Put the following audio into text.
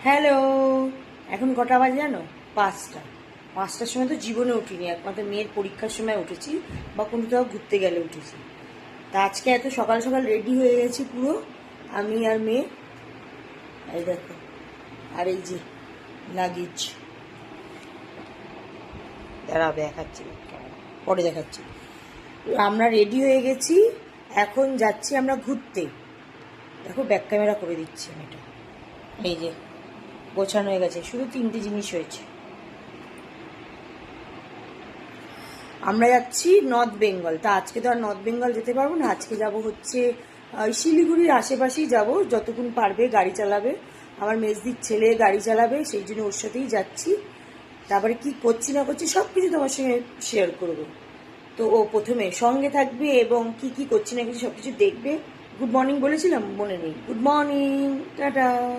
Hello, এখন কটা বাজে জানো? 5টা। 5টার সময় তো জীবনে উঠিনি, একমাত্র মেয়ের পরীক্ষার সময় উঠেছি বা কোথাও ঘুরতে গেলে উঠেছি। তা আজকে এত সকাল সকাল রেডি হয়ে গেছি পুরো, আমি আর মেয়ে। এই দেখো, আর এই যে লাগেজ, দাঁড়াও দেখাচ্ছি, পরে দেখাচ্ছি। আমরা রেডি হয়ে গেছি, এখন যাচ্ছি আমরা ঘুরতে। দেখো ব্যাক ক্যামেরা করে দিচ্ছি আমি এটা। এই যে গোছানো হয়ে গেছে, শুধু 3টে জিনিস হয়েছে। আমরা যাচ্ছি নর্থ বেঙ্গল। তা আজকে তো আর নর্থ বেঙ্গল যেতে পারবো না, আজকে যাব হচ্ছে শিলিগুড়ির আশেপাশেই যাব, যতক্ষণ পারবে গাড়ি চালাবে। আমার মেজদির ছেলে গাড়ি চালাবে, সেই জন্য ওর সাথেই যাচ্ছি। তারপরে কি করছি না করছি সব কিছু তোমার সঙ্গে শেয়ার করবো। তো ও প্রথমে সঙ্গে থাকবে এবং কি কি করছি না কিছু সব কিছু দেখবে। গুড মর্নিং বলেছিলাম, মনে নেই। Good morning, tata.